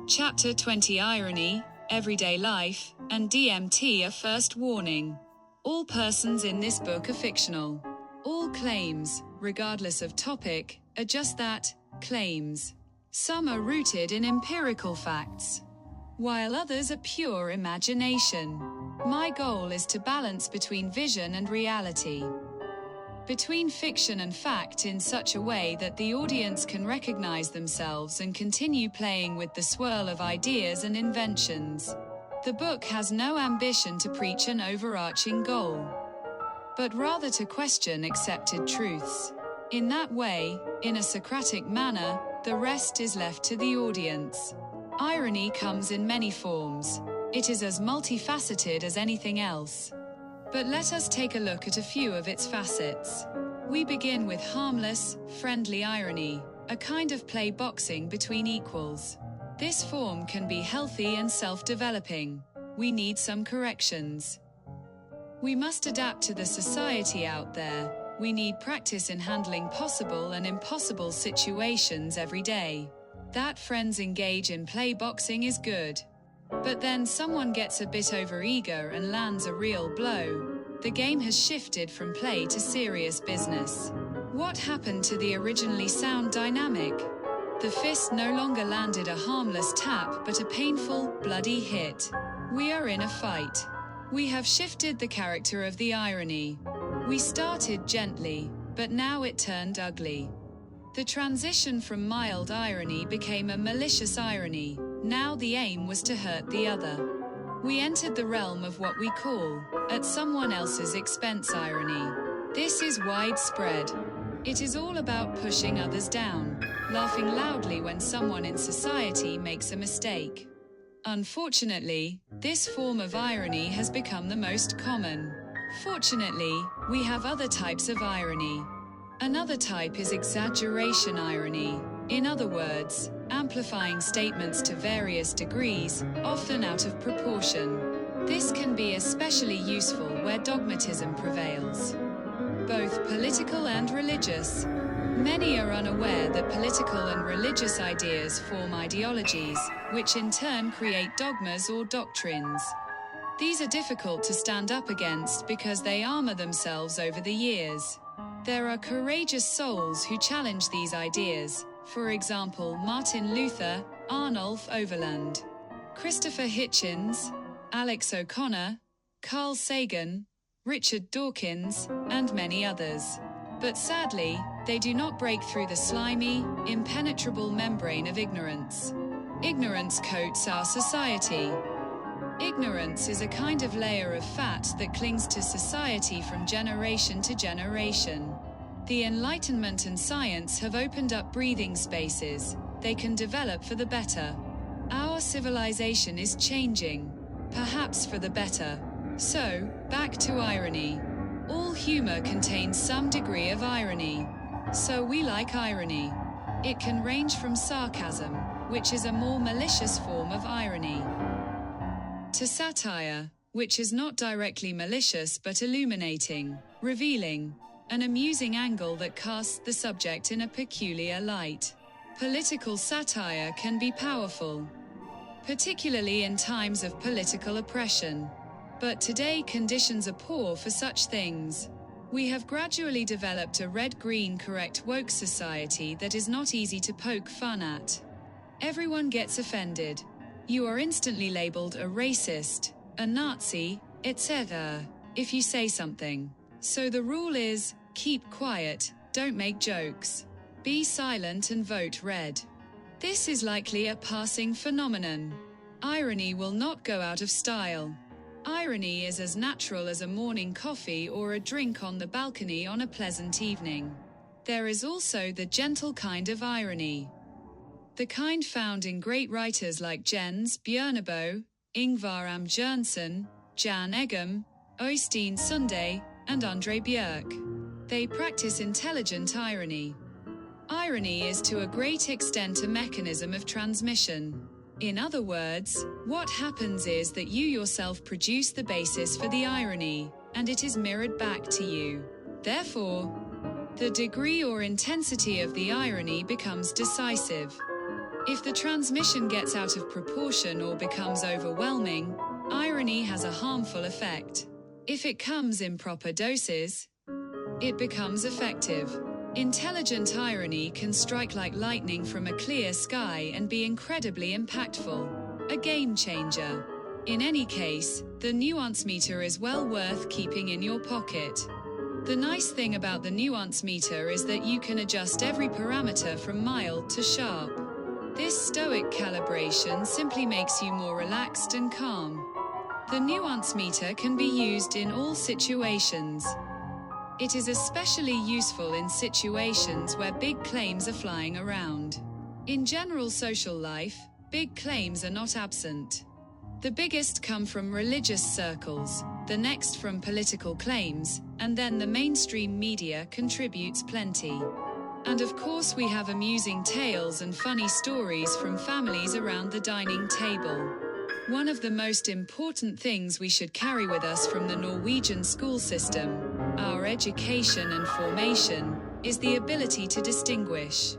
Chapter 20 Irony, Everyday Life, and DMT. A first warning. All persons in this book are fictional. All claims, regardless of topic, are just that, claims. Some are rooted in empirical facts, while others are pure imagination. My goal is to balance between vision and reality, between fiction and fact, in such a way that the audience can recognize themselves and continue playing with the swirl of ideas and inventions. The book has no ambition to preach an overarching goal, but rather to question accepted truths. In that way, in a Socratic manner, the rest is left to the audience. Irony comes in many forms. It is as multifaceted as anything else. But let us take a look at a few of its facets. We begin with harmless, friendly irony, a kind of play boxing between equals. This form can be healthy and self-developing. We need some corrections. We must adapt to the society out there. We need practice in handling possible and impossible situations every day. That friends engage in play boxing is good. But then someone gets a bit overeager and lands a real blow. The game has shifted from play to serious business. What happened to the originally sound dynamic? The fist no longer landed a harmless tap but a painful, bloody hit. We are in a fight. We have shifted the character of the irony. We started gently, but now it turned ugly. The transition from mild irony became a malicious irony. Now the aim was to hurt the other. We entered the realm of what we call, at someone else's expense irony. This is widespread. It is all about pushing others down, laughing loudly when someone in society makes a mistake. Unfortunately, this form of irony has become the most common. Fortunately, we have other types of irony. Another type is exaggeration irony. In other words, amplifying statements to various degrees, often out of proportion. This can be especially useful where dogmatism prevails, both political and religious. Many are unaware that political and religious ideas form ideologies, which in turn create dogmas or doctrines. These are difficult to stand up against because they armor themselves over the years. There are courageous souls who challenge these ideas. For example, Martin Luther, Arnulf Overland, Christopher Hitchens, Alex O'Connor, Carl Sagan, Richard Dawkins, and many others. But sadly, they do not break through the slimy, impenetrable membrane of ignorance. Ignorance coats our society. Ignorance is a kind of layer of fat that clings to society from generation to generation. The Enlightenment and science have opened up breathing spaces. They can develop for the better. Our civilization is changing, perhaps for the better. So, back to irony. All humor contains some degree of irony. So we like irony. It can range from sarcasm, which is a more malicious form of irony, to satire, which is not directly malicious but illuminating, revealing, an amusing angle that casts the subject in a peculiar light. Political satire can be powerful, particularly in times of political oppression. But today conditions are poor for such things. We have gradually developed a red-green correct woke society that is not easy to poke fun at. Everyone gets offended. You are instantly labeled a racist, a Nazi, etc. if you say something. So the rule is, keep quiet, don't make jokes. Be silent and vote red. This is likely a passing phenomenon. Irony will not go out of style. Irony is as natural as a morning coffee or a drink on the balcony on a pleasant evening. There is also the gentle kind of irony, the kind found in great writers like Jens Bjørneboe, Ingvar Ambjørnsen, Jan Eggum, Øystein Sunde, and Andre Bjørk. They practice intelligent irony. Irony is to a great extent a mechanism of transmission. In other words, what happens is that you yourself produce the basis for the irony, and it is mirrored back to you. Therefore, the degree or intensity of the irony becomes decisive. If the transmission gets out of proportion or becomes overwhelming, irony has a harmful effect. If it comes in proper doses, it becomes effective. Intelligent irony can strike like lightning from a clear sky and be incredibly impactful. A game changer. In any case, the nuance meter is well worth keeping in your pocket. The nice thing about the nuance meter is that you can adjust every parameter from mild to sharp. This stoic calibration simply makes you more relaxed and calm. The nuance meter can be used in all situations. It is especially useful in situations where big claims are flying around. In general social life, big claims are not absent. The biggest come from religious circles, the next from political claims, and then the mainstream media contributes plenty. And of course we have amusing tales and funny stories from families around the dining table. One of the most important things we should carry with us from the Norwegian school system, our education and formation, is the ability to distinguish.